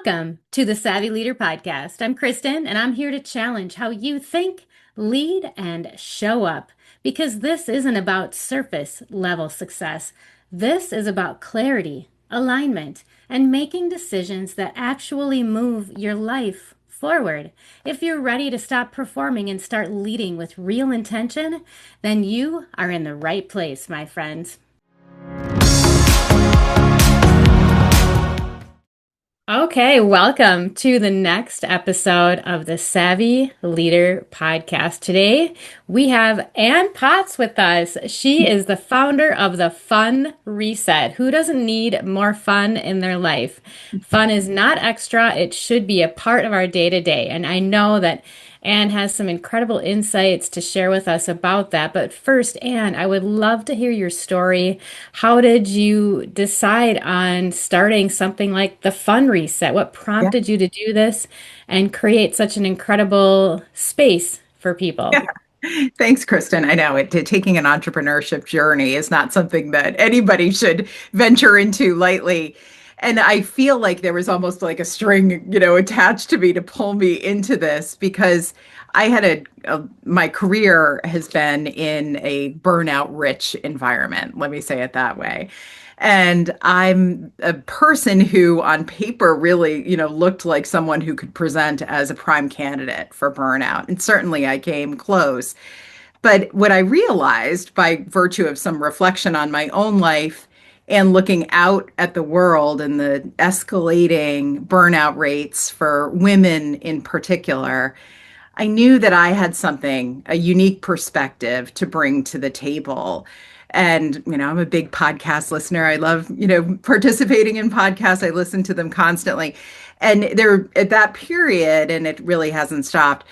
Welcome to the Savvy Leader Podcast. I'm Kristin, and I'm here to challenge how you think, lead, and show up. Because this isn't about surface level success. This is about clarity, alignment, and making decisions that actually move your life forward. If you're ready to stop performing and start leading with real intention, then you are in the right place, my friends. Okay, welcome to the next episode of the Savvy Leader Podcast. Today, we have Ann Potts with us. She is the founder of the Fun Reset. Who doesn't need more fun in their life? Fun is not extra. It should be a part of our day-to-day. And I know that Ann has some incredible insights to share with us about that. But first, Ann, I would love to hear your story. How did you decide on starting something like the Fun Reset? What Yeah. prompted you to do this and create such an incredible space for people? Yeah. Thanks, Kristin. I know taking an entrepreneurship journey is not something that anybody should venture into lightly. And I feel like there was almost like a string, attached to me to pull me into this because I had my career has been in a burnout rich environment. Let me say it that way. And I'm a person who, on paper, really, looked like someone who could present as a prime candidate for burnout. And certainly I came close. But what I realized by virtue of some reflection on my own life and looking out at the world and the escalating burnout rates for women in particular, I knew that I had a unique perspective to bring to the table. And, I'm a big podcast listener. I love, participating in podcasts. I listen to them constantly. And they're at that period, and it really hasn't stopped.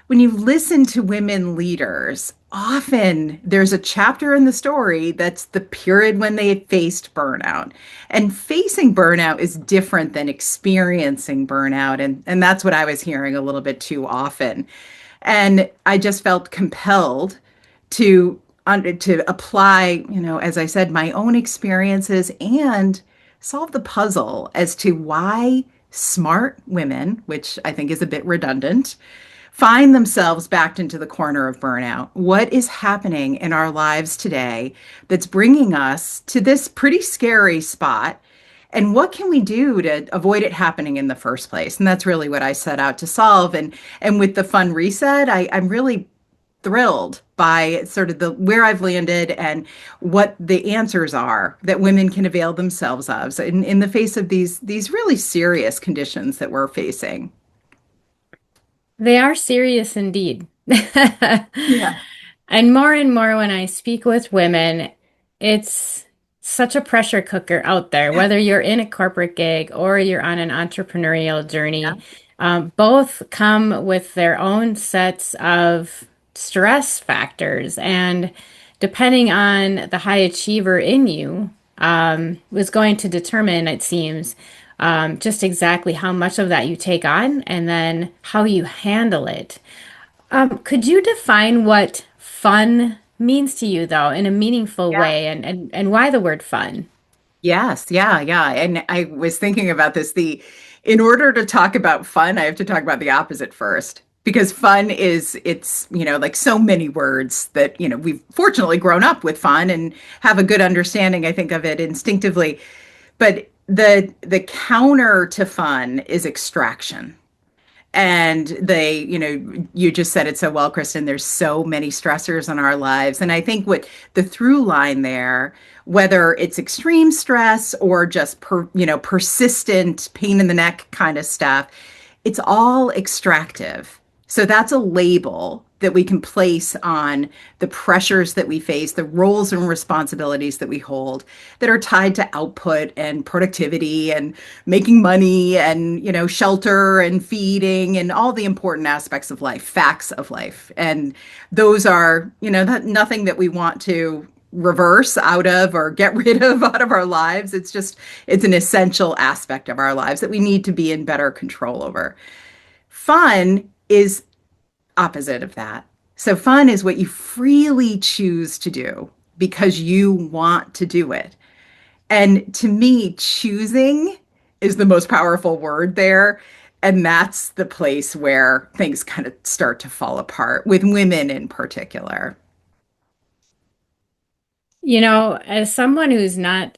When you listen to women leaders, often there's a chapter in the story that's the period when they faced burnout. And facing burnout is different than experiencing burnout. And that's what I was hearing a little bit too often. And I just felt compelled to to apply, as I said, my own experiences and solve the puzzle as to why smart women, which I think is a bit redundant, find themselves backed into the corner of burnout. What is happening in our lives today that's bringing us to this pretty scary spot? And what can we do to avoid it happening in the first place? And that's really what I set out to solve. And with the Fun Reset, I'm really thrilled by sort of the where I've landed and what the answers are that women can avail themselves of in the face of these really serious conditions that we're facing. They are serious indeed. Yeah. And more when I speak with women, it's such a pressure cooker out there, Yeah. whether you're in a corporate gig or you're on an entrepreneurial Yeah. journey. Both come with their own sets of stress factors. And depending on the high achiever in you, was going to determine, it seems, just exactly how much of that you take on and then how you handle it. Could you define what fun means to you, though, in a meaningful Yeah. way, and why the word fun? Yes, yeah, yeah. And I was thinking about this. In order to talk about fun, I have to talk about the opposite first. Because fun it's, like so many words that, we've fortunately grown up with fun and have a good understanding, I think, of it instinctively. But the counter to fun is extraction. And you just said it so well, Kristen, there's so many stressors in our lives. And I think what the through line there, whether it's extreme stress or just persistent pain in the neck kind of stuff, it's all extractive. So that's a label that we can place on the pressures that we face, the roles and responsibilities that we hold that are tied to output and productivity and making money and, shelter and feeding and all the important aspects of life, facts of life. And those are, nothing that we want to reverse out of or get rid of out of our lives. It's an essential aspect of our lives that we need to be in better control over. Fun is opposite of that. So fun is what you freely choose to do because you want to do it. And to me, choosing is the most powerful word there. And that's the place where things kind of start to fall apart with women in particular. As someone who's not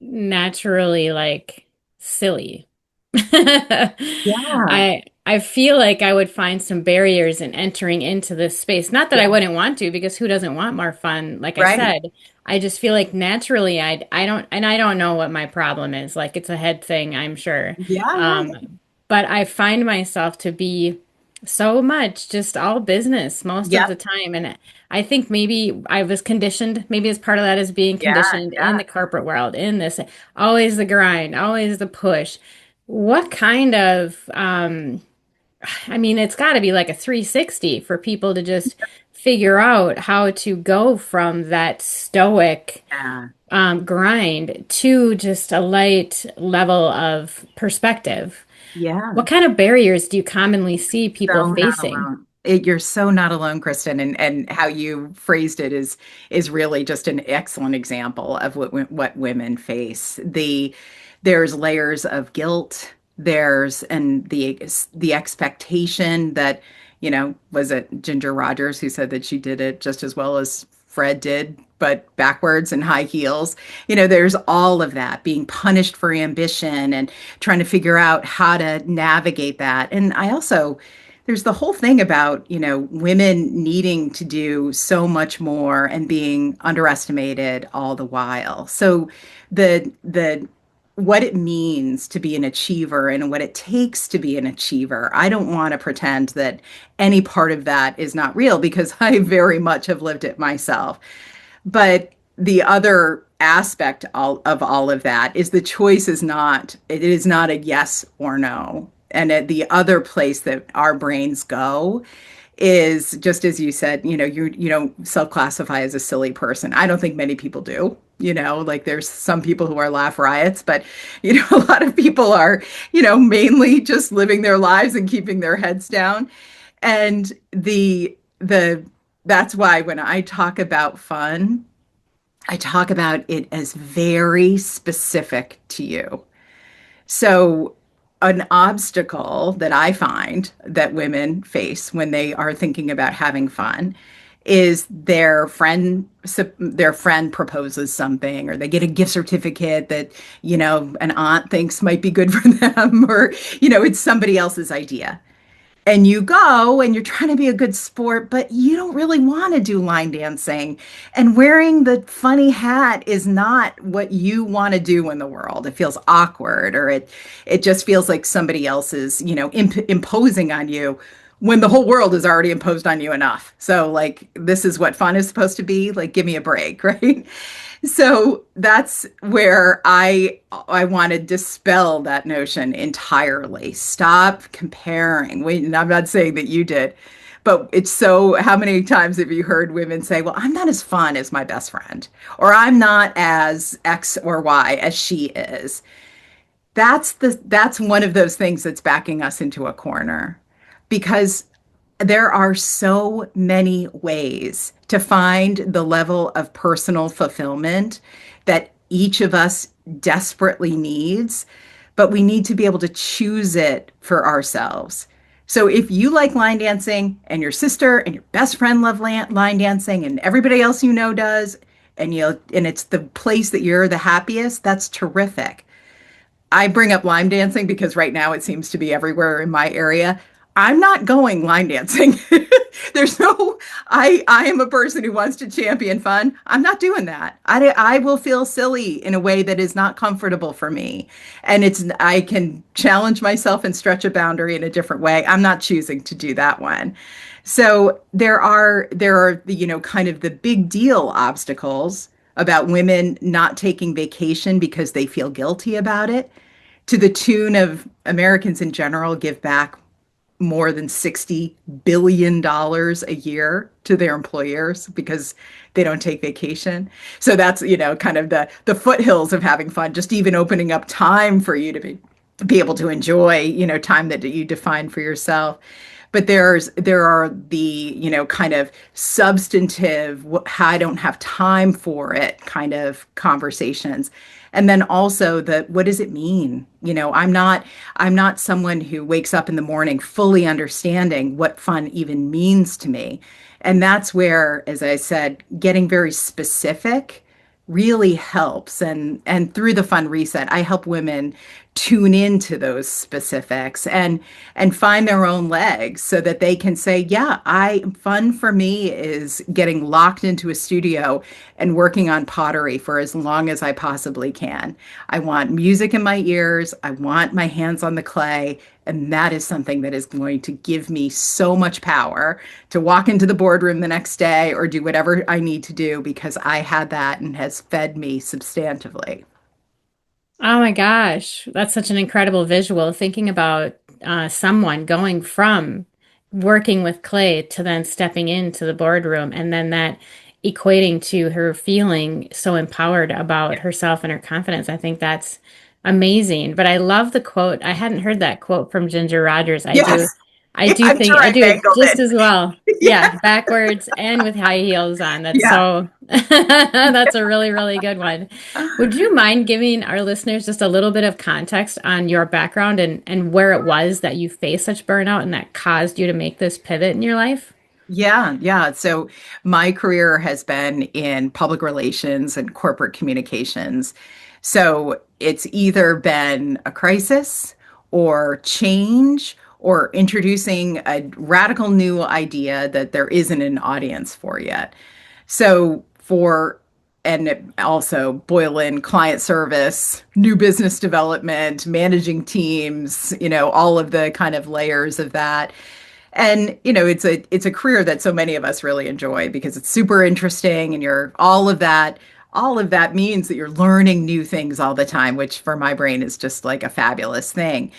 naturally like silly, Yeah, I feel like I would find some barriers in entering into this space. Not that I yeah, wouldn't want to, because who doesn't want more fun? Like I right. said, I just feel like naturally I don't, and I don't know what my problem is. Like it's a head thing, I'm sure. Yeah, yeah, But I find myself to be so much just all business most of yep, the time. And I think maybe I was conditioned, maybe as part of that is being yeah, conditioned in yeah. the corporate world, in this, always the grind, always the push. What kind of, I mean, it's got to be like a 360 for people to just figure out how to go from that stoic Yeah. grind to just a light level of perspective. Yeah. What kind of barriers do you commonly see people So not facing? alone. You're so not alone, Kristen, and how you phrased it is really just an excellent example of what women face. There's layers of guilt. There's and the expectation that, was it Ginger Rogers who said that she did it just as well as Fred did, but backwards in high heels. There's all of that being punished for ambition and trying to figure out how to navigate that. And I also there's the whole thing about, women needing to do so much more and being underestimated all the while. So the what it means to be an achiever and what it takes to be an achiever. I don't want to pretend that any part of that is not real because I very much have lived it myself. But the other aspect of all of that is the choice is not, it is not a yes or no. And the other place that our brains go is just as you said, you don't self-classify as a silly person. I don't think many people do. Like there's some people who are laugh riots, but a lot of people are, mainly just living their lives and keeping their heads down. And the that's why when I talk about fun, I talk about it as very specific to you. So, an obstacle that I find that women face when they are thinking about having fun is their friend proposes something or they get a gift certificate that an aunt thinks might be good for them or it's somebody else's idea and you go and you're trying to be a good sport, but you don't really want to do line dancing. And wearing the funny hat is not what you want to do in the world. It feels awkward, or it just feels like somebody else is, imposing on you when the whole world is already imposed on you enough. So like this is what fun is supposed to be. Like give me a break, right? So that's where I want to dispel that notion entirely. Stop comparing. Wait, and I'm not saying that you did, but it's so how many times have you heard women say, "Well, I'm not as fun as my best friend," or "I'm not as X or Y as she is." That's one of those things that's backing us into a corner because there are so many ways to find the level of personal fulfillment that each of us desperately needs, but we need to be able to choose it for ourselves. So if you like line dancing and your sister and your best friend love line dancing and everybody else does, and it's the place that you're the happiest, that's terrific. I bring up line dancing because right now it seems to be everywhere in my area. I'm not going line dancing. There's no, I am a person who wants to champion fun. I'm not doing that. I will feel silly in a way that is not comfortable for me. And I can challenge myself and stretch a boundary in a different way. I'm not choosing to do that one. So there are the, kind of the big deal obstacles about women not taking vacation because they feel guilty about it to the tune of Americans in general give back more than $60 billion a year to their employers because they don't take vacation. So that's, kind of the foothills of having fun, just even opening up time for you to be able to enjoy, time that you define for yourself. but there are the, kind of substantive, I don't have time for it kind of conversations. And then also the, what does it mean? I'm not someone who wakes up in the morning fully understanding what fun even means to me. And that's where, as I said, getting very specific really helps. And through the fun reset, I help women tune into those specifics and find their own legs so that they can say, yeah, I fun for me is getting locked into a studio and working on pottery for as long as I possibly can. I want music in my ears, I want my hands on the clay, and that is something that is going to give me so much power to walk into the boardroom the next day or do whatever I need to do because I had that and has fed me substantively. Oh my gosh, that's such an incredible visual. Thinking about someone going from working with clay to then stepping into the boardroom, and then that equating to her feeling so empowered about herself and her confidence. I think that's amazing. But I love the quote. I hadn't heard that quote from Ginger Rogers. Yes, I do I'm think sure I I do it mangled just it. as well. Yeah, Yeah, backwards and with high heels on. That's yeah. so, that's a really, really good one. Would you mind giving our listeners just a little bit of context on your background and where it was that you faced such burnout and that caused you to make this pivot in your life? Yeah, yeah. So my career has been in public relations and corporate communications. So it's either been a crisis or change or introducing a radical new idea that there isn't an audience for yet. So and also boil in client service, new business development, managing teams, all of the kind of layers of that. And it's a career that so many of us really enjoy because it's super interesting and you're all of that means that you're learning new things all the time, which for my brain is just like a fabulous thing.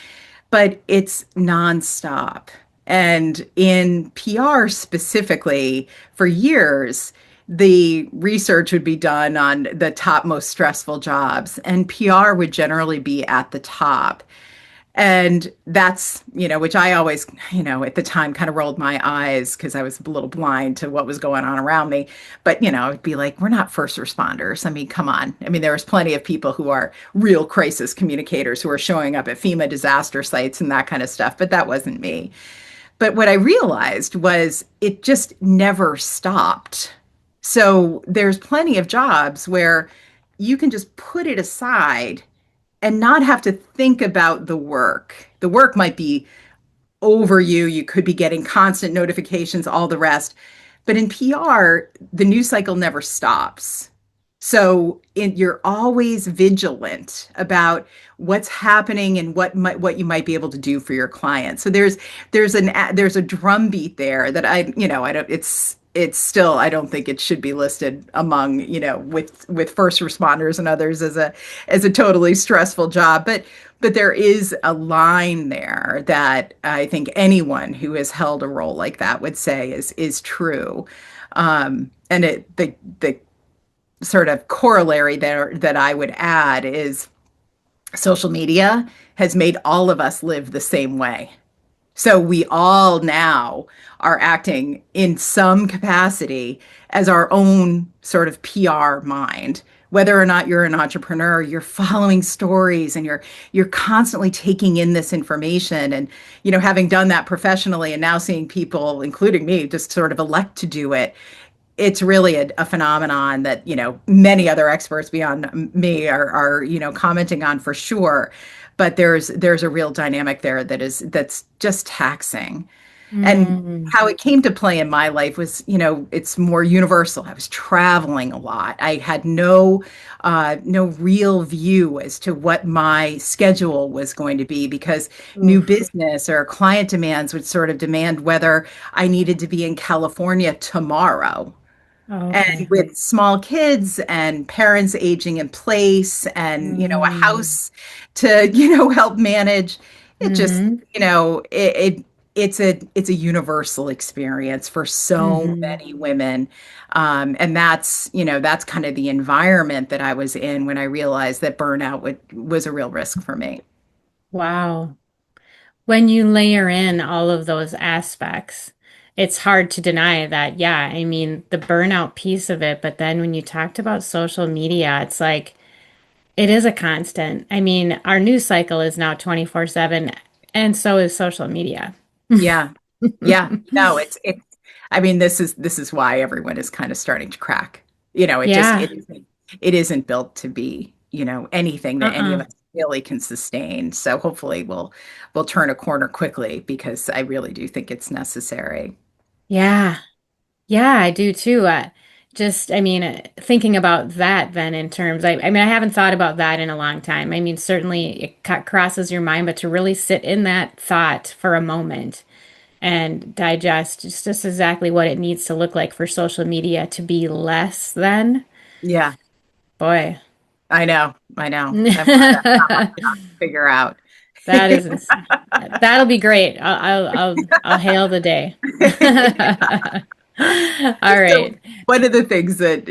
But it's nonstop. And in PR specifically, for years, the research would be done on the top most stressful jobs, and PR would generally be at the top. And that's, which I always, at the time kind of rolled my eyes because I was a little blind to what was going on around me. But, I'd be like, we're not first responders. I mean, come on. I mean, there was plenty of people who are real crisis communicators who are showing up at FEMA disaster sites and that kind of stuff. But that wasn't me. But what I realized was it just never stopped. So there's plenty of jobs where you can just put it aside and not have to think about the work. The work might be over you. You could be getting constant notifications, all the rest. But in PR, the news cycle never stops. So you're always vigilant about what's happening and what you might be able to do for your client. So there's a drumbeat there that I don't it's still I don't think it should be listed among with first responders and others as a totally stressful job, but there is a line there that I think anyone who has held a role like that would say is true. And the sort of corollary there that I would add is social media has made all of us live the same way. So we all now are acting in some capacity as our own sort of PR mind. Whether or not you're an entrepreneur, you're following stories and you're constantly taking in this information. And having done that professionally and now seeing people, including me, just sort of elect to do it, it's really a phenomenon that many other experts beyond me are commenting on for sure. But there's a real dynamic there that's just taxing. And Mm. how it came to play in my life was, it's more universal. I was traveling a lot. I had no real view as to what my schedule was going to be because new Oof. business or client demands would sort of demand whether I needed to be in California tomorrow. Oh, And okay. with small kids and parents aging in place and, a Mm. house to, help manage, it just, Mm-hmm. it's a universal experience for so Mm-hmm. many women. And that's kind of the environment that I was in when I realized that burnout was a real risk for me. Wow. when you layer in all of those aspects, it's hard to deny that, yeah, I mean, the burnout piece of it, but then when you talked about social media, it's like it is a constant. I mean, our news cycle is now 24/7, and so is social media. Yeah. Yeah. No, I mean, this is why everyone is kind of starting to crack. Yeah. It isn't built to be, anything that any of Uh-uh. us really can sustain. So hopefully we'll turn a corner quickly because I really do think it's necessary. Yeah. Yeah, I do too. I mean, thinking about that then in terms, I mean, I haven't thought about that in a long time. I mean, certainly it crosses your mind, but to really sit in that thought for a moment and digest just exactly what it needs to look like for social media to be less than, Yeah, boy. I know. I know. That's not my That job to figure out. isn't, that'll be great. I'll hail the day. All So right. one of the things that,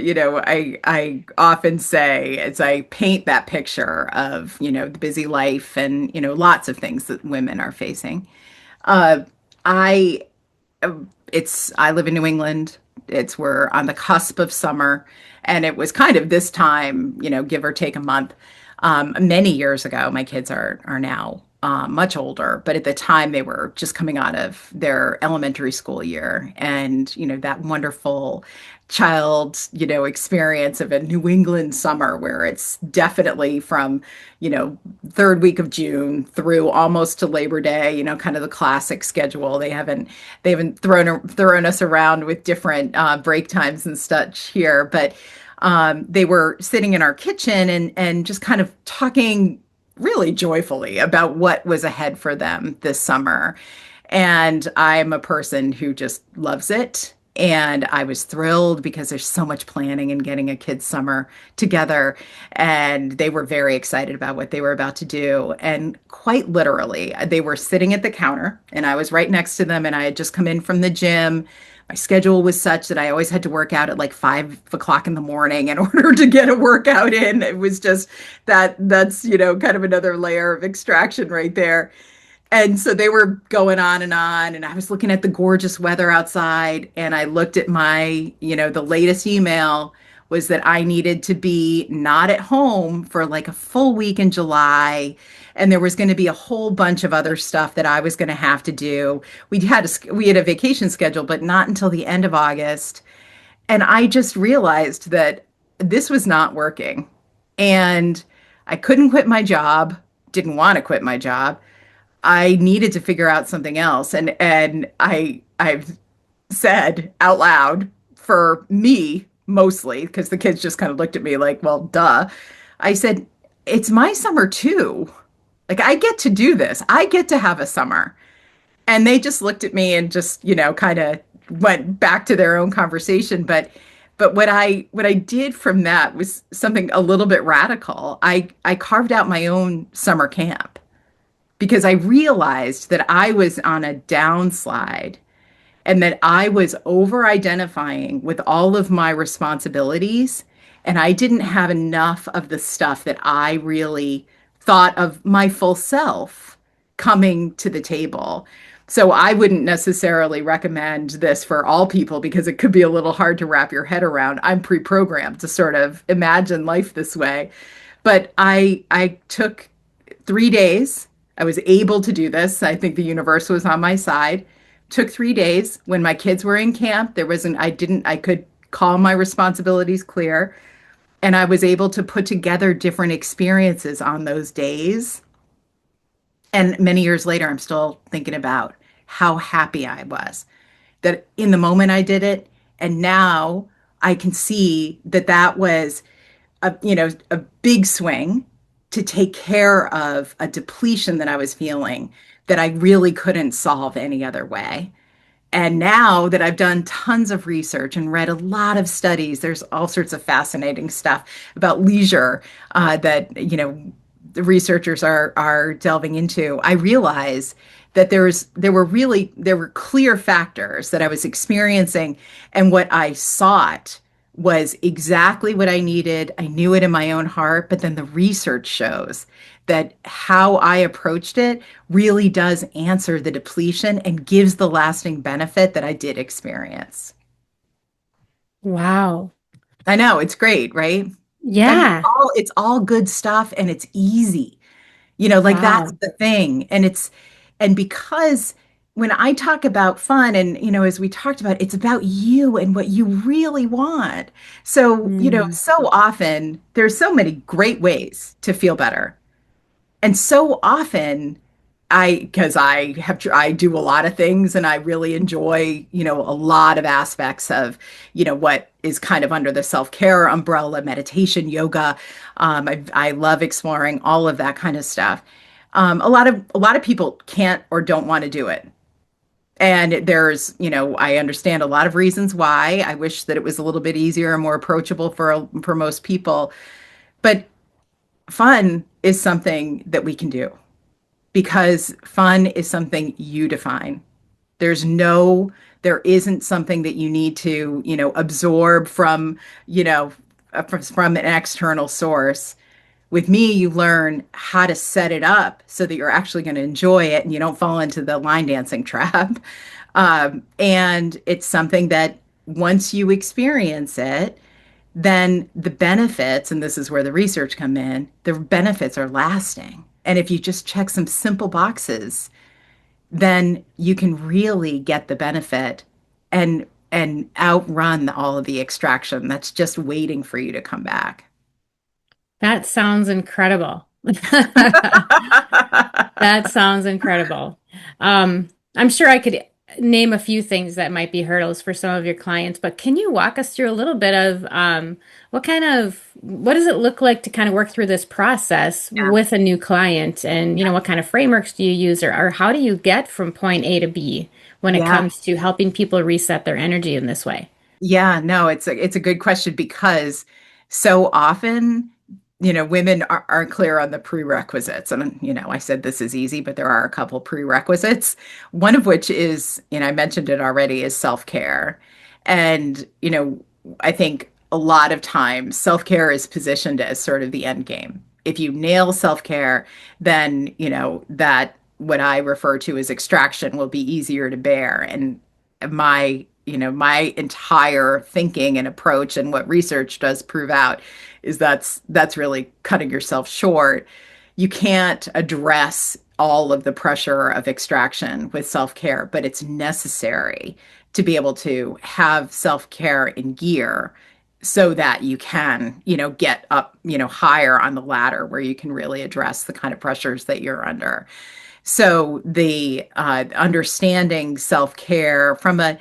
I often say as I paint that picture of, the busy life and, lots of things that women are facing. Uh, I I live in New England. We're on the cusp of summer, and it was kind of this time, give or take a month. Many years ago, my kids are now much older, but at the time they were just coming out of their elementary school year, and that wonderful child, experience of a New England summer where it's definitely from, third week of June through almost to Labor Day, kind of the classic schedule. They haven't thrown us around with different break times and such here, but they were sitting in our kitchen and just kind of talking really joyfully about what was ahead for them this summer. And I'm a person who just loves it. And I was thrilled because there's so much planning and getting a kids' summer together. And they were very excited about what they were about to do. And quite literally, they were sitting at the counter, and I was right next to them. And I had just come in from the gym. My schedule was such that I always had to work out at like 5 o'clock in the morning in order to get a workout in. It was just that's, kind of another layer of extraction right there. And so they were going on, and I was looking at the gorgeous weather outside, and I looked at the latest email was that I needed to be not at home for like a full week in July, and there was going to be a whole bunch of other stuff that I was going to have to do. We had a vacation schedule, but not until the end of August, and I just realized that this was not working, and I couldn't quit my job, didn't want to quit my job. I needed to figure out something else. And I've said out loud for me mostly, because the kids just kind of looked at me like, well, duh. I said, it's my summer too. Like I get to do this. I get to have a summer. And they just looked at me and just, kind of went back to their own conversation. But what I did from that was something a little bit radical. I carved out my own summer camp because I realized that I was on a downslide and that I was over identifying with all of my responsibilities. And I didn't have enough of the stuff that I really thought of my full self coming to the table. So I wouldn't necessarily recommend this for all people because it could be a little hard to wrap your head around. I'm pre-programmed to sort of imagine life this way. But I took 3 days. I was able to do this. I think the universe was on my side. Took 3 days when my kids were in camp. I could call my responsibilities clear. And I was able to put together different experiences on those days. And many years later, I'm still thinking about how happy I was that in the moment I did it. And now I can see that that was a big swing to take care of a depletion that I was feeling that I really couldn't solve any other way. And now that I've done tons of research and read a lot of studies, there's all sorts of fascinating stuff about leisure that the researchers are delving into. I realize that there were clear factors that I was experiencing, and what I sought was exactly what I needed. I knew it in my own heart, but then the research shows that how I approached it really does answer the depletion and gives the lasting benefit that I did experience. Wow. I know it's great, right? And Yeah. it's all good stuff and it's easy. Like that's Wow. the thing. And because when I talk about fun and, as we talked about, it's about you and what you really want. So, Mm. so often there's so many great ways to feel better. And so often because I do a lot of things and I really enjoy, a lot of aspects of, what is kind of under the self-care umbrella, meditation, yoga. I love exploring all of that kind of stuff. A lot of people can't or don't want to do it. And I understand a lot of reasons why. I wish that it was a little bit easier and more approachable for most people. But fun is something that we can do because fun is something you define. There's no, there isn't something that you need to, absorb from, from an external source. With me, you learn how to set it up so that you're actually going to enjoy it and you don't fall into the line dancing trap. And it's something that once you experience it, then the benefits, and this is where the research come in, the benefits are lasting. And if you just check some simple boxes, then you can really get the benefit and outrun all of the extraction that's just waiting for you to come back. That sounds incredible. That sounds incredible. I'm sure I could name a few things that might be hurdles for some of your clients, but can you walk us through a little bit of what does it look like to kind of work through this process Yeah. with a new client? And, what kind of frameworks do you use, or how do you get from point A to B when it Yeah. comes to helping people reset their energy in this way? Yeah, no, it's a good question because so often, women aren't clear on the prerequisites. And, I said this is easy, but there are a couple prerequisites. One of which is, I mentioned it already, is self-care. And, I think a lot of times self-care is positioned as sort of the end game. If you nail self-care, then, that what I refer to as extraction will be easier to bear. And my entire thinking and approach and what research does prove out is that's really cutting yourself short. You can't address all of the pressure of extraction with self-care, but it's necessary to be able to have self-care in gear so that you can, get up, higher on the ladder where you can really address the kind of pressures that you're under. So the understanding self-care from a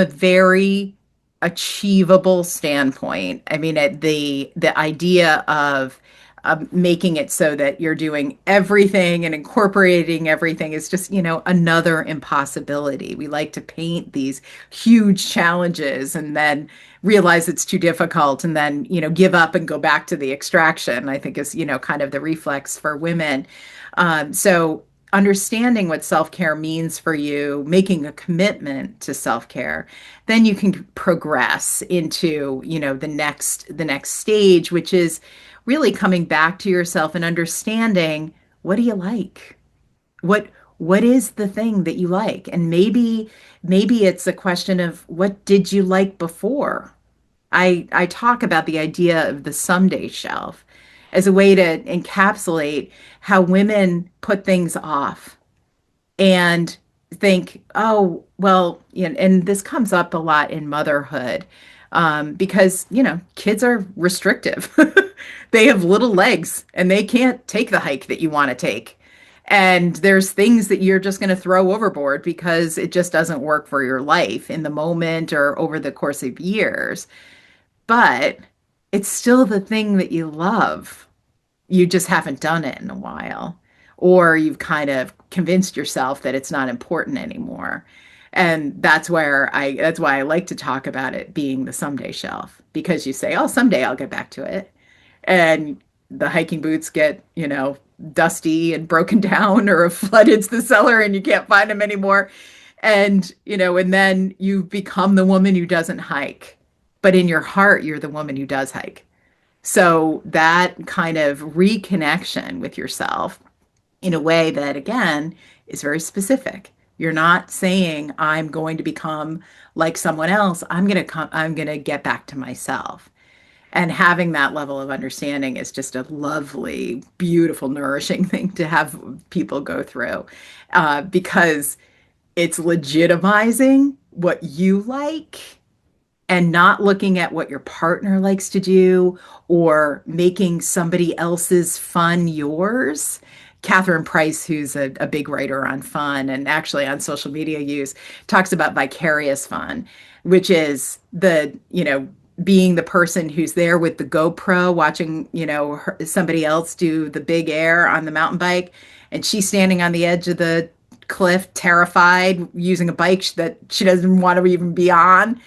very achievable standpoint. I mean, the idea of making it so that you're doing everything and incorporating everything is just, another impossibility. We like to paint these huge challenges and then realize it's too difficult and then, give up and go back to the extraction, I think is, kind of the reflex for women. So understanding what self-care means for you, making a commitment to self-care, then you can progress into, the next stage, which is really coming back to yourself and understanding what do you like? What what is the thing that you like? And maybe it's a question of what did you like before? I talk about the idea of the someday shelf as a way to encapsulate how women put things off and think, oh, well, and this comes up a lot in motherhood because, kids are restrictive. They have little legs and they can't take the hike that you want to take. And there's things that you're just going to throw overboard because it just doesn't work for your life in the moment or over the course of years. But it's still the thing that you love. You just haven't done it in a while, or you've kind of convinced yourself that it's not important anymore. And that's why I like to talk about it being the someday shelf, because you say, oh, someday I'll get back to it. And the hiking boots get, dusty and broken down, or a flood hits the cellar and you can't find them anymore. And then you become the woman who doesn't hike. but in your heart, you're the woman who does hike. So that kind of reconnection with yourself in a way that, again, is very specific. You're not saying, I'm going to become like someone else. I'm going to get back to myself. And having that level of understanding is just a lovely, beautiful, nourishing thing to have people go through because it's legitimizing what you like and not looking at what your partner likes to do or making somebody else's fun yours. Catherine Price, who's a big writer on fun and actually on social media use, talks about vicarious fun, which is being the person who's there with the GoPro watching, somebody else do the big air on the mountain bike, and she's standing on the edge of the cliff, terrified, using a bike that she doesn't want to even be on,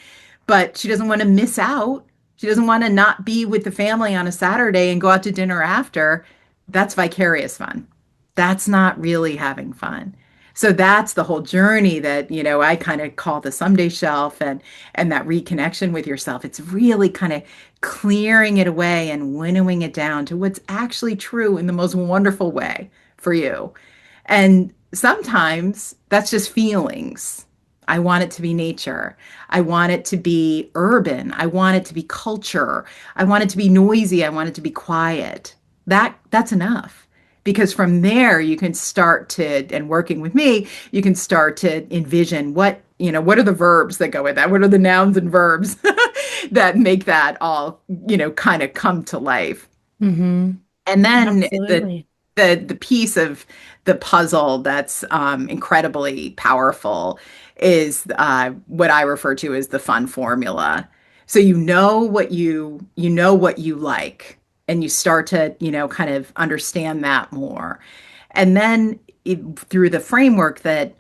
but she doesn't want to miss out. She doesn't want to not be with the family on a Saturday and go out to dinner after. That's vicarious fun. That's not really having fun. So that's the whole journey that, I kind of call the someday shelf and that reconnection with yourself. It's really kind of clearing it away and winnowing it down to what's actually true in the most wonderful way for you. And sometimes that's just feelings. I want it to be nature. I want it to be urban. I want it to be culture. I want it to be noisy. I want it to be quiet. That's enough. Because from there you can start to, and working with me, you can start to envision what are the verbs that go with that? What are the nouns and verbs that make that all, kind of come to life? Mm-hmm. And then Absolutely. the piece of the puzzle that's incredibly powerful is what I refer to as the fun formula. So you know what you like, and you start to kind of understand that more, and then through the framework that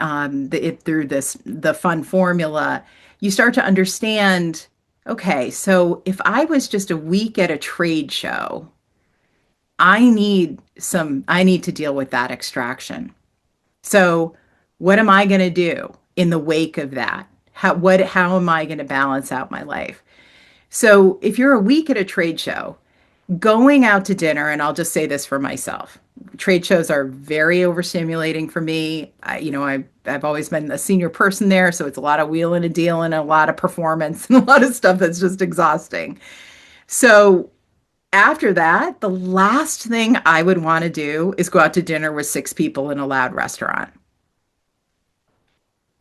through the fun formula, you start to understand. Okay, so if I was just a week at a trade show, I need to deal with that extraction. So what am I going to do in the wake of that? How am I going to balance out my life? So if you're a week at a trade show, going out to dinner, and I'll just say this for myself, trade shows are very overstimulating for me. I've always been a senior person there, so it's a lot of wheeling and dealing, and a lot of performance, and a lot of stuff that's just exhausting. So after that, the last thing I would want to do is go out to dinner with six people in a loud restaurant.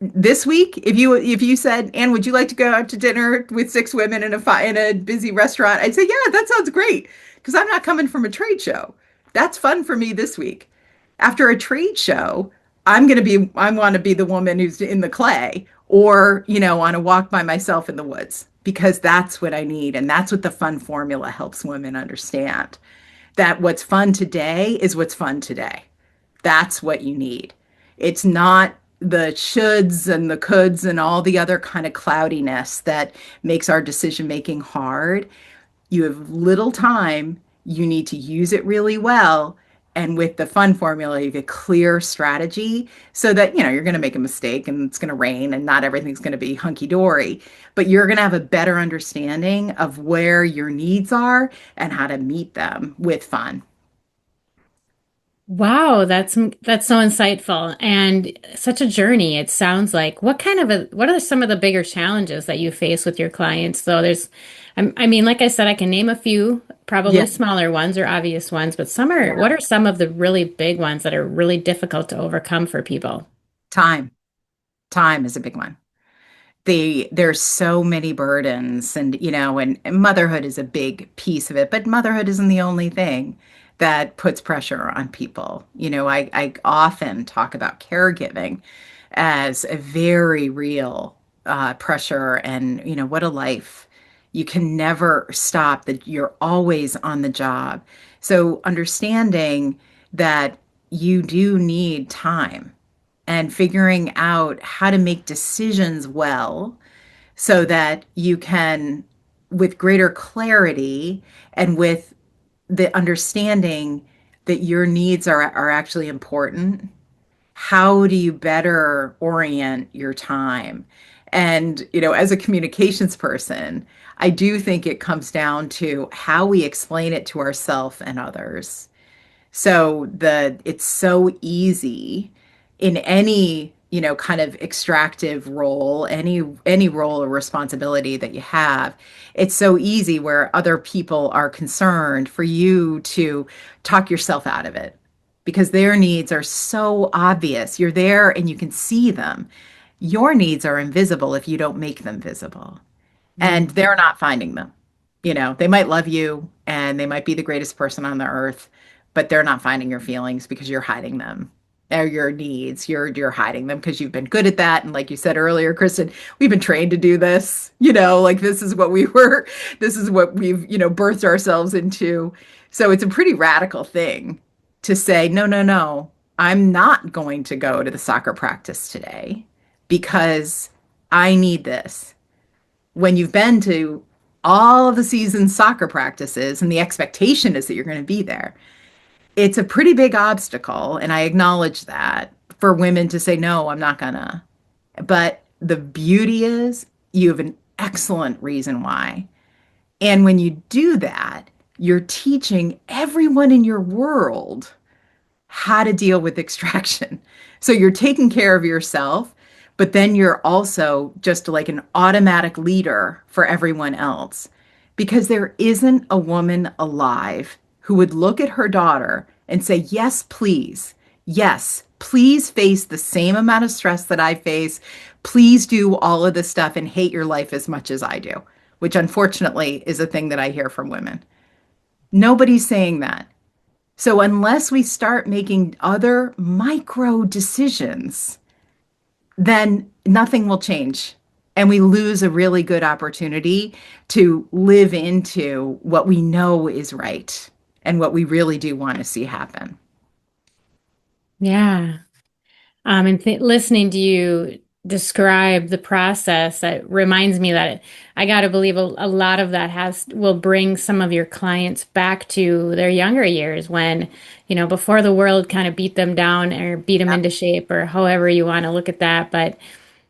This week, if you said, Anne, would you like to go out to dinner with six women in a busy restaurant? I'd say, yeah, that sounds great because I'm not coming from a trade show. That's fun for me this week. After a trade show, I want to be the woman who's in the clay or, on a walk by myself in the woods because that's what I need. And that's what the fun formula helps women understand, that what's fun today is what's fun today. That's what you need. It's not the shoulds and the coulds and all the other kind of cloudiness that makes our decision making hard. You have little time. You need to use it really well. And with the fun formula, you get clear strategy so that, you're going to make a mistake and it's going to rain and not everything's going to be hunky dory, but you're going to have a better understanding of where your needs are and how to meet them with fun. Wow, that's so insightful and such a journey. It sounds like what are some of the bigger challenges that you face with your clients? So I mean, like I said, I can name a few, Yeah. probably smaller ones or obvious ones, but what are some of the really big ones that are really difficult to overcome for people? Time. Time is a big one. There's so many burdens and motherhood is a big piece of it, but motherhood isn't the only thing that puts pressure on people. I often talk about caregiving as a very real pressure, and what a life. You can never stop, that you're always on the job. So understanding that you do need time and figuring out how to make decisions well so that you can, with greater clarity and with the understanding that your needs are actually important, how do you better orient your time? And, as a communications person, I do think it comes down to how we explain it to ourselves and others. So it's so easy in any, kind of extractive role, any role or responsibility that you have. It's so easy where other people are concerned for you to talk yourself out of it because their needs are so obvious. You're there and you can see them. Your needs are invisible if you don't make them visible, and Mm. they're not finding them. They might love you and they might be the greatest person on the earth, but they're not finding your feelings because you're hiding them. Or your needs, you're hiding them because you've been good at that. And like you said earlier, Kristen, we've been trained to do this. Like this is what we were, this is what we've, birthed ourselves into. So it's a pretty radical thing to say, no, no, no, I'm not going to go to the soccer practice today because I need this. When you've been to all of the season's soccer practices and the expectation is that you're going to be there, it's a pretty big obstacle. And I acknowledge that for women to say, no, I'm not gonna. But the beauty is you have an excellent reason why. And when you do that, you're teaching everyone in your world how to deal with extraction. So you're taking care of yourself, but then you're also just like an automatic leader for everyone else. Because there isn't a woman alive who would look at her daughter and say, yes, please. Yes, please face the same amount of stress that I face. Please do all of this stuff and hate your life as much as I do, which unfortunately is a thing that I hear from women. Nobody's saying that. So unless we start making other micro decisions, then nothing will change. And we lose a really good opportunity to live into what we know is right and what we really do want to see happen. Yeah. And listening to you describe the process, that reminds me that I got to believe a lot of that has will bring some of your clients back to their younger years when, before the world kind of beat them down or beat them Yeah. into shape or however you want to look at that. But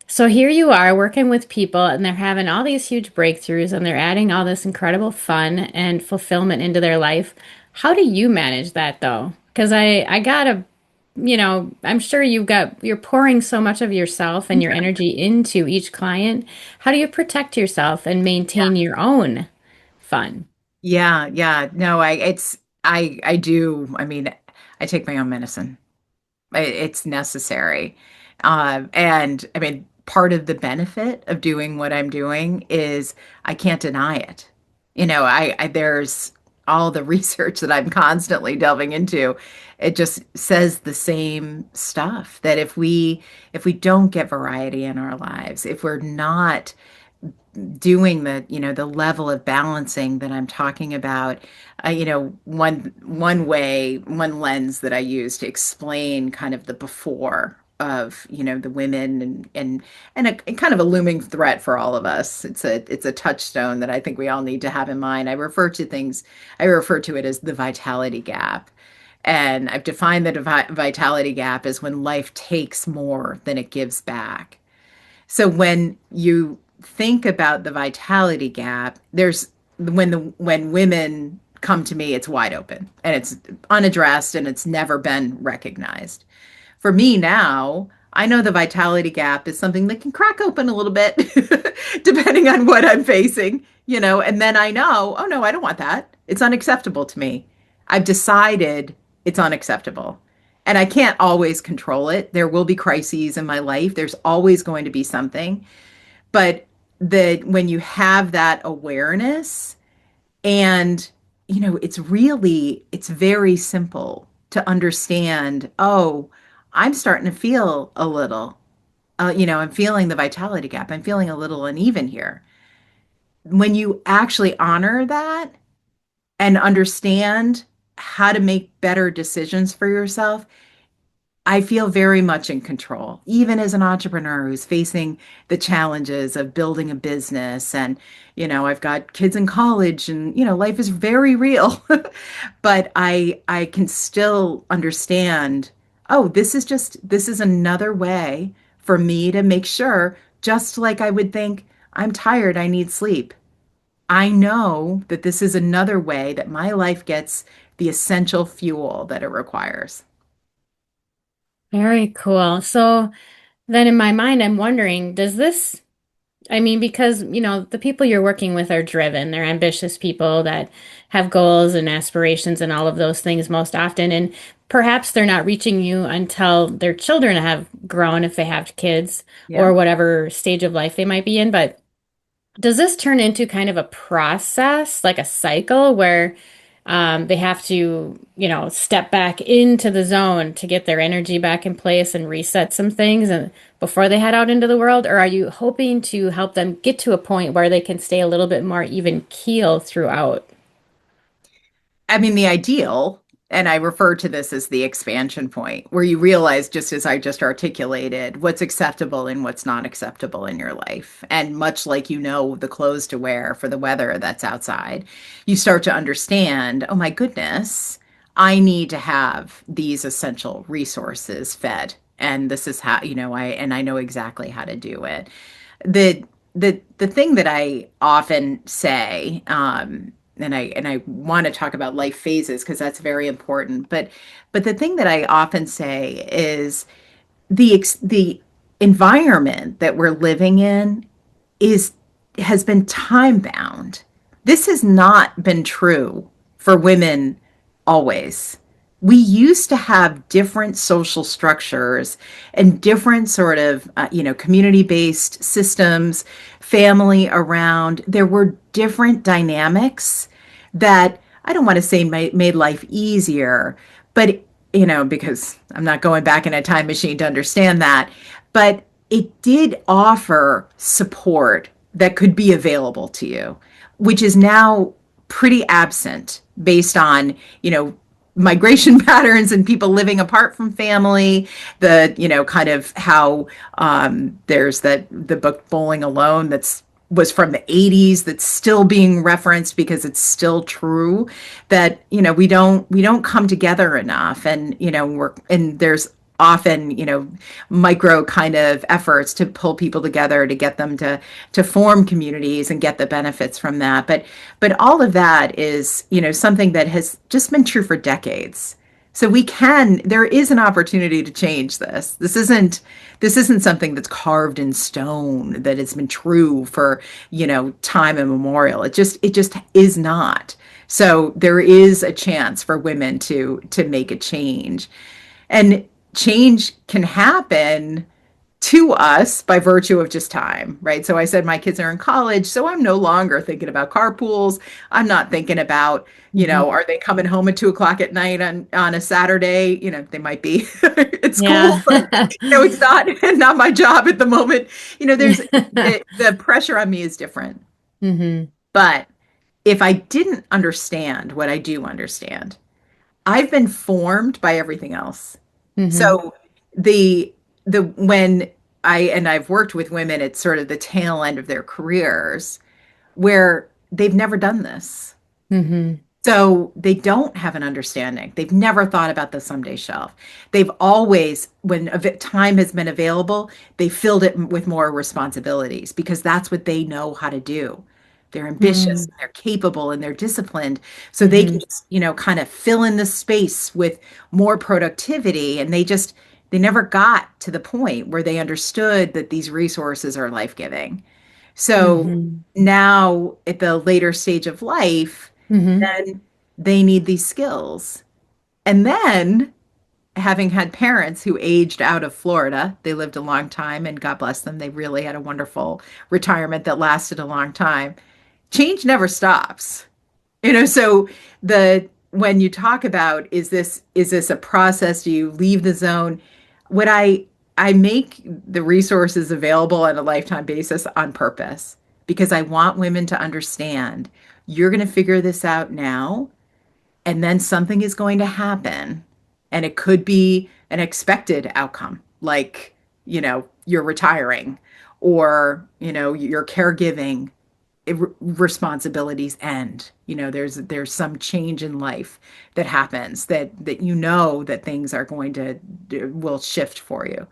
so here you are working with people and they're having all these huge breakthroughs and they're adding all this incredible fun and fulfillment into their life. How do you manage that though? Because I gotta, I'm sure you're pouring so much of yourself and your energy into each client. How do you protect yourself and maintain your own fun? Yeah, yeah. No, I do. I mean, I take my own medicine. It's necessary. And I mean, part of the benefit of doing what I'm doing is I can't deny it. There's all the research that I'm constantly delving into. It just says the same stuff that if we don't get variety in our lives, if we're not doing the level of balancing that I'm talking about. One lens that I use to explain kind of the before of the women and kind of a looming threat for all of us. It's a touchstone that I think we all need to have in mind. I refer to it as the vitality gap. And I've defined the vitality gap as when life takes more than it gives back. So when you think about the vitality gap, there's when women come to me, it's wide open and it's unaddressed and it's never been recognized. For me now, I know the vitality gap is something that can crack open a little bit depending on what I'm facing, and then I know, oh no, I don't want that. It's unacceptable to me. I've decided it's unacceptable. And I can't always control it. There will be crises in my life. There's always going to be something. But when you have that awareness and it's very simple to understand, oh, I'm starting to feel a little, I'm feeling the vitality gap. I'm feeling a little uneven here. When you actually honor that and understand how to make better decisions for yourself, I feel very much in control, even as an entrepreneur who's facing the challenges of building a business. And, I've got kids in college and, life is very real. But I can still understand, oh, this is another way for me to make sure, just like I would think, I'm tired, I need sleep. I know that this is another way that my life gets the essential fuel that it requires. Very cool. So then in my mind, I'm wondering, does this, I mean, because, the people you're working with are driven, they're ambitious people that have goals and aspirations and all of those things most often. And perhaps they're not reaching you until their children have grown, if they have kids, Yeah. or whatever stage of life they might be in. But does this turn into kind of a process, like a cycle where they have to, step back into the zone to get their energy back in place and reset some things and before they head out into the world? Or are you hoping to help them get to a point where they can stay a little bit more even keel throughout? I mean, the ideal, and I refer to this as the expansion point, where you realize, just as I just articulated, what's acceptable and what's not acceptable in your life. And much like the clothes to wear for the weather that's outside, you start to understand, oh my goodness, I need to have these essential resources fed. And this is how, I know exactly how to do it. The the thing that I often say, and I want to talk about life phases because that's very important. But the thing that I often say is the environment that we're living in is has been time bound. This has not been true for women always. We used to have different social structures and different sort of, community-based systems, family around. There were different dynamics that I don't want to say made life easier, but, because I'm not going back in a time machine to understand that, but it did offer support that could be available to you, which is now pretty absent based on, migration patterns and people living apart from family, kind of how there's the book Bowling Alone was from the 80s that's still being referenced because it's still true that we don't come together enough, and there's often micro kind of efforts to pull people together to get them to form communities and get the benefits from that, but all of that is something that has just been true for decades. So there is an opportunity to change this. This isn't something that's carved in stone, that it's been true for time immemorial. It just is not. So there is a chance for women to make a change. And change can happen to us by virtue of just time, right? So I said my kids are in college, so I'm no longer thinking about carpools. I'm not thinking about, Mhm. are they coming home at 2 o'clock at night on a Saturday? They might be at Yeah. school, but it's not my job at the moment. There's the pressure on me is different. hmm But if I didn't understand what I do understand, I've been formed by everything else. hmm So the when I've worked with women at sort of the tail end of their careers where they've never done this. hmm So they don't have an understanding. They've never thought about the someday shelf. They've always, when time has been available, they filled it with more responsibilities because that's what they know how to do. They're ambitious, hmm and they're capable, and they're disciplined. So they can hmm just, kind of fill in the space with more productivity. And they never got to the point where they understood that these resources are life-giving. So hmm now at the later stage of life, hmm then they need these skills. And then, having had parents who aged out of Florida, they lived a long time, and God bless them, they really had a wonderful retirement that lasted a long time. Change never stops. So the when you talk about, is this a process? Do you leave the zone? What I make the resources available on a lifetime basis on purpose because I want women to understand you're going to figure this out now, and then something is going to happen, and it could be an expected outcome, like you're retiring, or you're caregiving, responsibilities end. There's some change in life that happens that that things are going to will shift for you.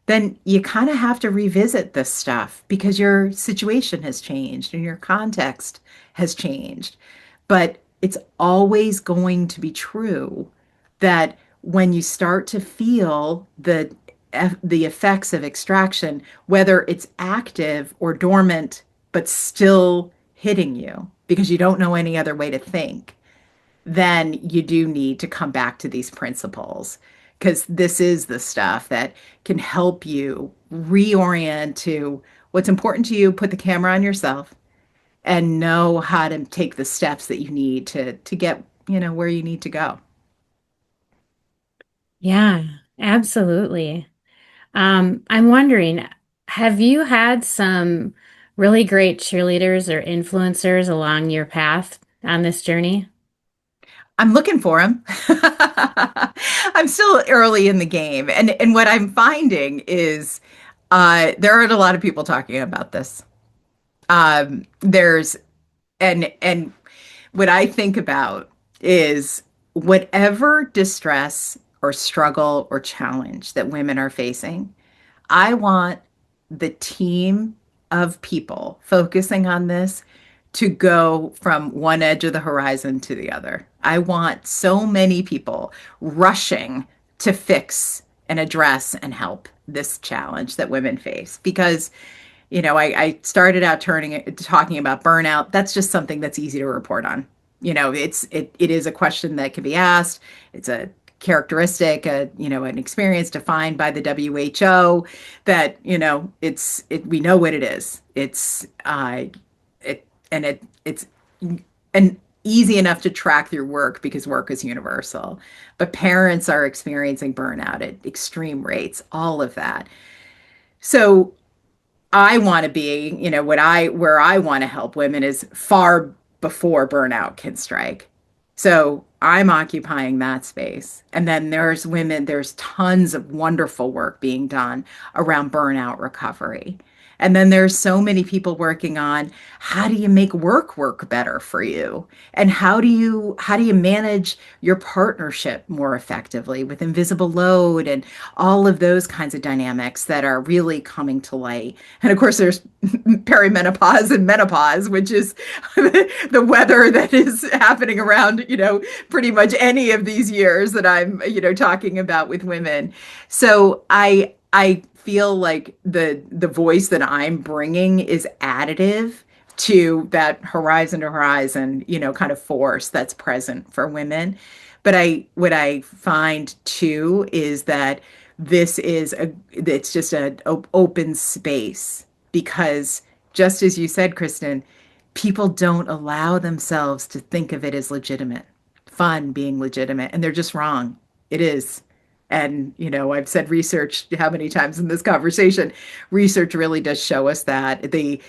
then you kind of have to revisit this stuff because your situation has changed and your context has changed. But it's always going to be true that when you start to feel the effects of extraction, whether it's active or dormant, but still hitting you because you don't know any other way to think, then you do need to come back to these principles because this is the stuff that can help you reorient to what's important to you, put the camera on yourself, and know how to take the steps that you need to get, where you need to go. Yeah, absolutely. I'm wondering, have you had some really great cheerleaders or influencers along your path on this journey? I'm looking for them. I'm still early in the game, and what I'm finding is there aren't a lot of people talking about this. There's and what I think about is whatever distress or struggle or challenge that women are facing, I want the team of people focusing on this to go from one edge of the horizon to the other. I want so many people rushing to fix and address and help this challenge that women face because I started out talking about burnout. That's just something that's easy to report on. It is a question that can be asked. It's a characteristic, an experience defined by the WHO that, we know what it is. It's an easy enough to track through work because work is universal. But parents are experiencing burnout at extreme rates, all of that. So I want to be, where I want to help women is far before burnout can strike. So I'm occupying that space. And then there's tons of wonderful work being done around burnout recovery. And then there's so many people working on how do you make work better for you? And how do you manage your partnership more effectively with invisible load and all of those kinds of dynamics that are really coming to light. And of course there's perimenopause and menopause, which is the weather that is happening around, pretty much any of these years that I'm, talking about with women. So I feel like the voice that I'm bringing is additive to that horizon to horizon, kind of force that's present for women. But what I find too is that it's just an open space because just as you said, Kristin, people don't allow themselves to think of it as legitimate, fun being legitimate, and they're just wrong. It is. And, I've said research how many times in this conversation, research really does show us that the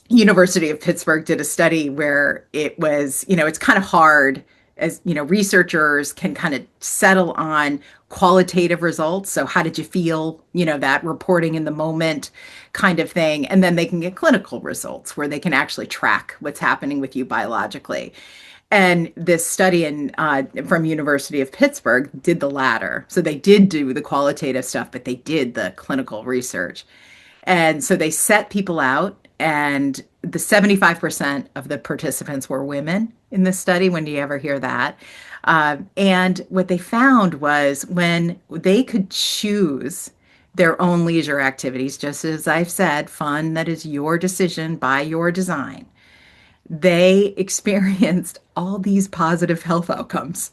University of Pittsburgh did a study where it was, it's kind of hard as, researchers can kind of settle on qualitative results. So how did you feel, that reporting in the moment kind of thing. And then they can get clinical results where they can actually track what's happening with you biologically. And this study from University of Pittsburgh did the latter. So they did do the qualitative stuff, but they did the clinical research. And so they set people out, and the 75% of the participants were women in this study. When do you ever hear that? And what they found was when they could choose their own leisure activities, just as I've said, fun that is your decision by your design, they experienced all these positive health outcomes.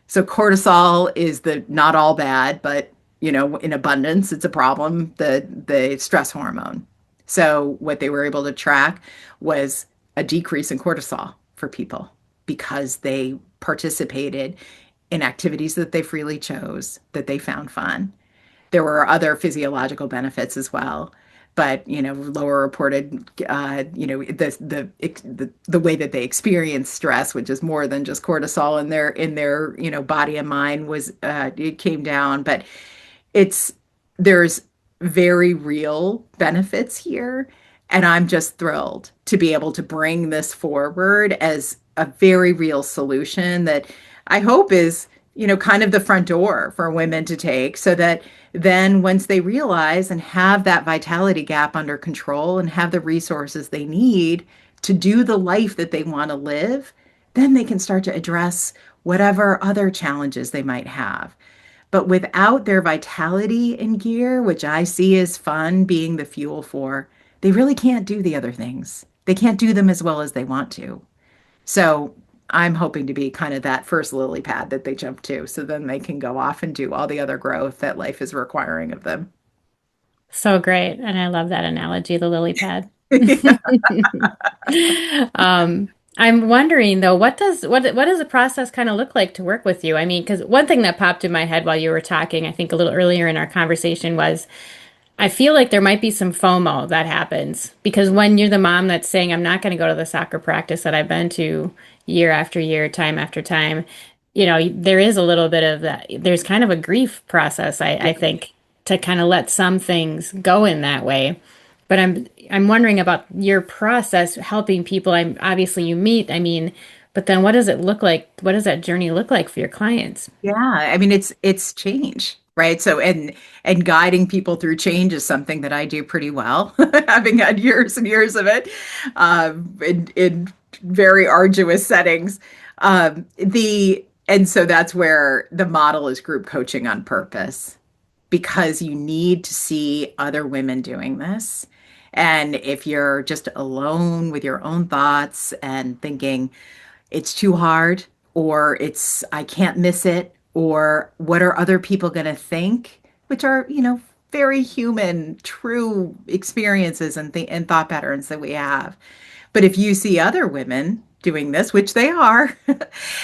So cortisol is the not all bad, but in abundance, it's a problem, the stress hormone. So what they were able to track was a decrease in cortisol for people because they participated in activities that they freely chose, that they found fun. There were other physiological benefits as well, but lower reported, the way that they experience stress, which is more than just cortisol in their body and mind, was it came down. But it's there's very real benefits here, and I'm just thrilled to be able to bring this forward as a very real solution that I hope is kind of the front door for women to take so that then once they realize and have that vitality gap under control and have the resources they need to do the life that they want to live, then they can start to address whatever other challenges they might have. But without their vitality in gear, which I see as fun being the fuel for, they really can't do the other things. They can't do them as well as they want to. So I'm hoping to be kind of that first lily pad that they jump to so then they can go off and do all the other growth that life is requiring of them. So great. And I love that analogy, the lily pad. Yeah. I'm wondering though, what does the process kind of look like to work with you? I mean, because one thing that popped in my head while you were talking, I think a little earlier in our conversation was I feel like there might be some FOMO that happens because when you're the mom that's saying, I'm not going to go to the soccer practice that I've been to year after year, time after time, there is a little bit of that. There's kind of a grief process, I think, to kind of let some things go in that way. But I'm wondering about your process helping people. I'm obviously you meet, I mean, but then what does it look like? What does that journey look like for your clients? Yeah, I mean it's change, right? So and guiding people through change is something that I do pretty well, having had years and years of it, in very arduous settings. The and so that's where the model is group coaching on purpose, because you need to see other women doing this. And if you're just alone with your own thoughts and thinking, it's too hard, or it's I can't miss it, or what are other people going to think, which are, very human, true experiences and thought patterns that we have. But if you see other women doing this, which they are,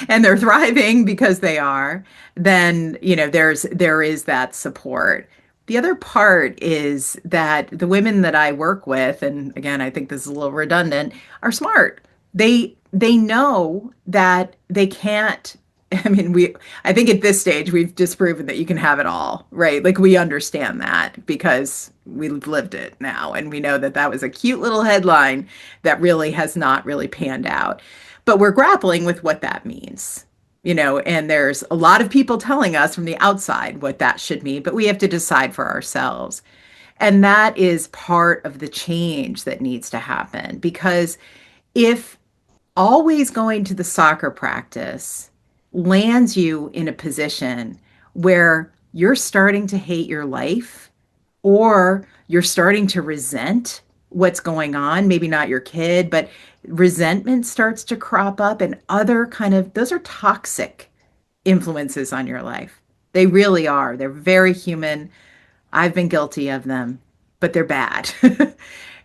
and they're thriving because they are, then, there is that support. The other part is that the women that I work with, and again, I think this is a little redundant, are smart. They know that they can't. I mean, I think at this stage we've disproven that you can have it all, right? Like we understand that because we've lived it now and we know that that was a cute little headline that really has not really panned out. But we're grappling with what that means. And there's a lot of people telling us from the outside what that should mean, but we have to decide for ourselves. And that is part of the change that needs to happen because if always going to the soccer practice lands you in a position where you're starting to hate your life or you're starting to resent what's going on, maybe not your kid, but resentment starts to crop up and other kind of, those are toxic influences on your life. They really are. They're very human. I've been guilty of them, but they're bad.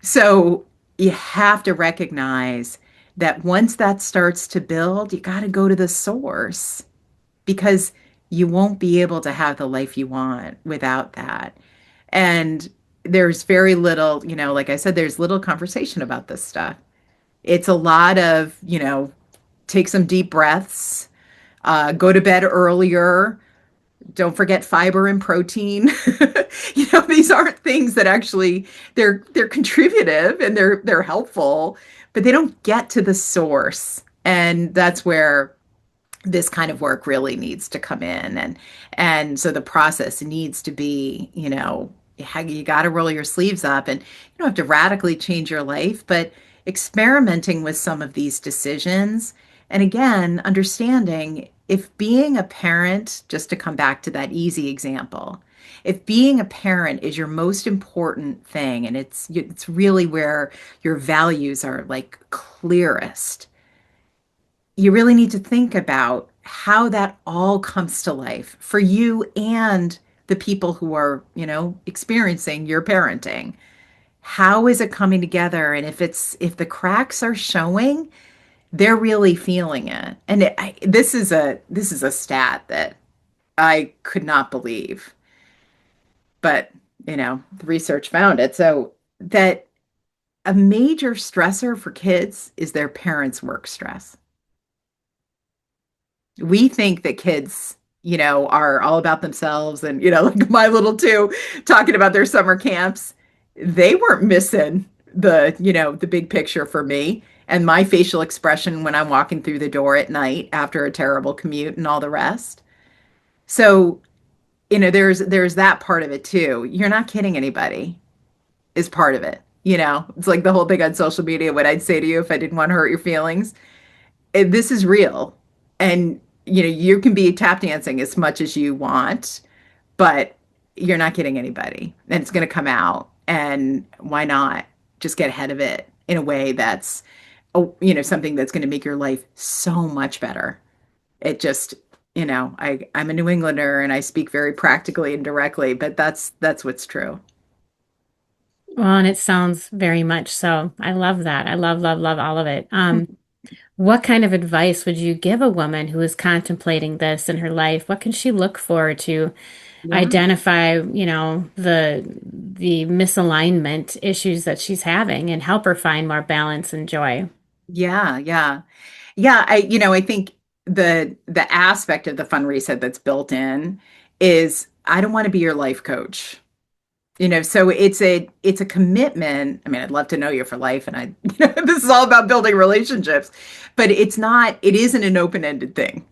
So you have to recognize that once that starts to build, you got to go to the source because you won't be able to have the life you want without that. And there's very little, like I said, there's little conversation about this stuff. It's a lot of, take some deep breaths, go to bed earlier, don't forget fiber and protein. These aren't things that actually they're contributive and they're helpful, but they don't get to the source. And that's where this kind of work really needs to come in. And so the process needs to be, you got to roll your sleeves up and you don't have to radically change your life, but experimenting with some of these decisions. And again, understanding if being a parent, just to come back to that easy example, if being a parent is your most important thing and it's really where your values are like clearest, you really need to think about how that all comes to life for you and the people who are, experiencing your parenting. How is it coming together? And if the cracks are showing, they're really feeling it. And this is a stat that I could not believe, but the research found it. So that a major stressor for kids is their parents' work stress. We think that kids, are all about themselves and, like my little two talking about their summer camps. They weren't missing the big picture for me and my facial expression when I'm walking through the door at night after a terrible commute and all the rest. So, there's that part of it too. You're not kidding anybody is part of it. It's like the whole thing on social media, what I'd say to you if I didn't want to hurt your feelings. This is real. And, you can be tap dancing as much as you want, but you're not kidding anybody. And it's going to come out. And why not just get ahead of it in a way that's, something that's going to make your life so much better. It just, I'm a New Englander and I speak very practically and directly, but that's what's true. Well, and it sounds very much so. I love that. I love, love, love all of it. What kind of advice would you give a woman who is contemplating this in her life? What can she look for to Yeah. identify, the misalignment issues that she's having and help her find more balance and joy? Yeah, yeah. Yeah, I think the aspect of the fun reset that's built in is I don't want to be your life coach. So it's a commitment. I mean, I'd love to know you for life and this is all about building relationships, but it isn't an open-ended thing.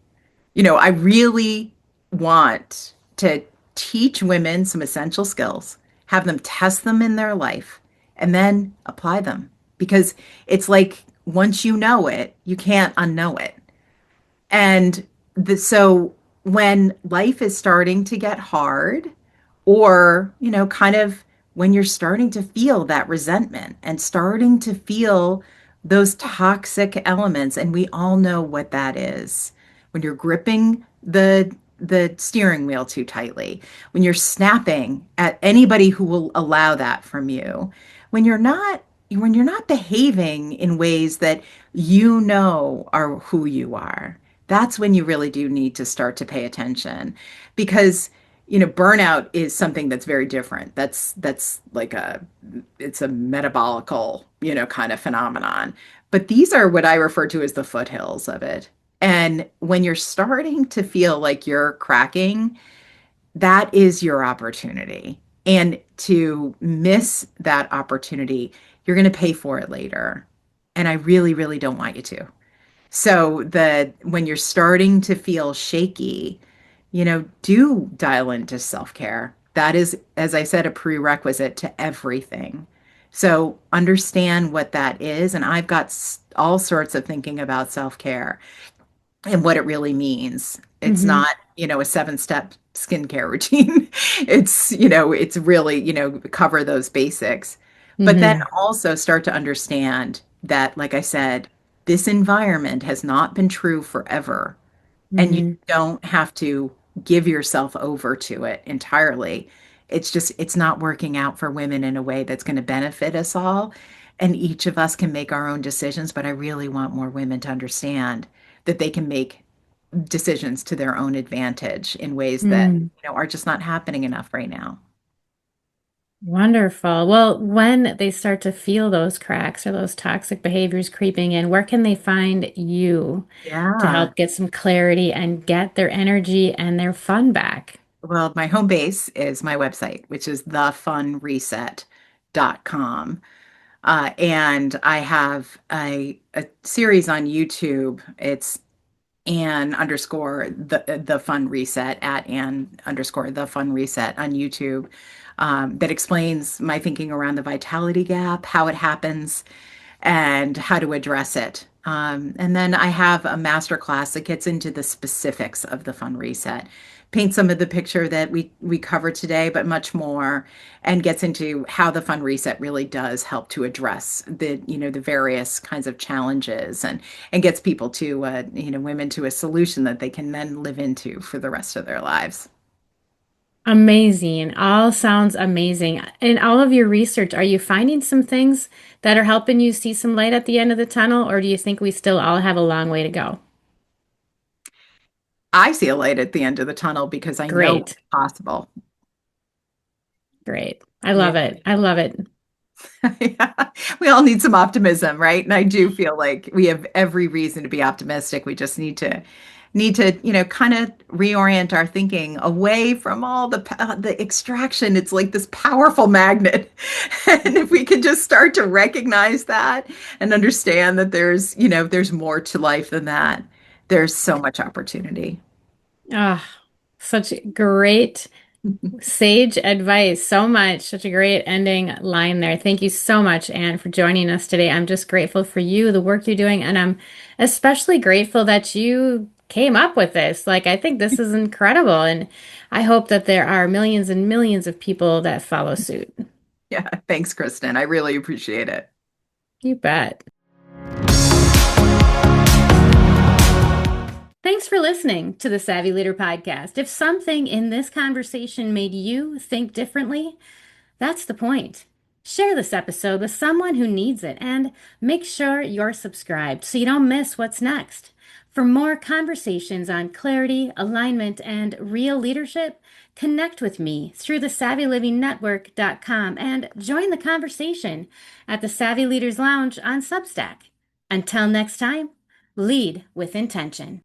I really want to teach women some essential skills, have them test them in their life, and then apply them. Because it's like once you know it, you can't unknow it. And so when life is starting to get hard, or, kind of when you're starting to feel that resentment and starting to feel those toxic elements, and we all know what that is. When you're gripping the steering wheel too tightly, when you're snapping at anybody who will allow that from you, when you're not behaving in ways that are who you are, that's when you really do need to start to pay attention because burnout is something that's very different. That's like it's a metabolical, kind of phenomenon. But these are what I refer to as the foothills of it. And when you're starting to feel like you're cracking, that is your opportunity. And to miss that opportunity, you're going to pay for it later. And I really, really don't want you to. So when you're starting to feel shaky, do dial into self-care. That is, as I said, a prerequisite to everything. So understand what that is. And I've got all sorts of thinking about self-care and what it really means. It's Hmm. not, a seven-step skincare routine. It's really, cover those basics. But then Hmm. also start to understand that, like I said, this environment has not been true forever. And you Hmm. don't have to give yourself over to it entirely. It's not working out for women in a way that's going to benefit us all. And each of us can make our own decisions, but I really want more women to understand that they can make decisions to their own advantage in ways that, Mm. are just not happening enough right now. Wonderful. Well, when they start to feel those cracks or those toxic behaviors creeping in, where can they find you to Yeah. help get some clarity and get their energy and their fun back? Well, my home base is my website, which is thefunreset.com. And I have a series on YouTube. It's Ann underscore the fun reset at Ann underscore the fun reset on YouTube, that explains my thinking around the vitality gap, how it happens, and how to address it. And then I have a master class that gets into the specifics of the fun reset, paint some of the picture that we covered today, but much more, and gets into how the fun reset really does help to address the various kinds of challenges and gets people to women to a solution that they can then live into for the rest of their lives. Amazing. All sounds amazing. In all of your research, are you finding some things that are helping you see some light at the end of the tunnel, or do you think we still all have a long way to go? I see a light at the end of the tunnel because I know Great. what's possible. Great. I Yeah. love it. I love it. Yeah. We all need some optimism, right? And I do feel like we have every reason to be optimistic. We just need to, kind of reorient our thinking away from all the extraction. It's like this powerful magnet. And if we can just start to recognize that and understand that there's more to life than that, there's so much opportunity. Ah, Such great sage advice. So much. Such a great ending line there. Thank you so much, Anne, for joining us today. I'm just grateful for you, the work you're doing, and I'm especially grateful that you came up with this. Like, I think this is incredible, and I hope that there are millions and millions of people that follow suit. Yeah, thanks, Kristen. I really appreciate it. You bet. Thanks for listening to the Savvy Leader Podcast. If something in this conversation made you think differently, that's the point. Share this episode with someone who needs it and make sure you're subscribed so you don't miss what's next. For more conversations on clarity, alignment, and real leadership, connect with me through the SavvyLivingNetwork.com and join the conversation at the Savvy Leaders Lounge on Substack. Until next time, lead with intention.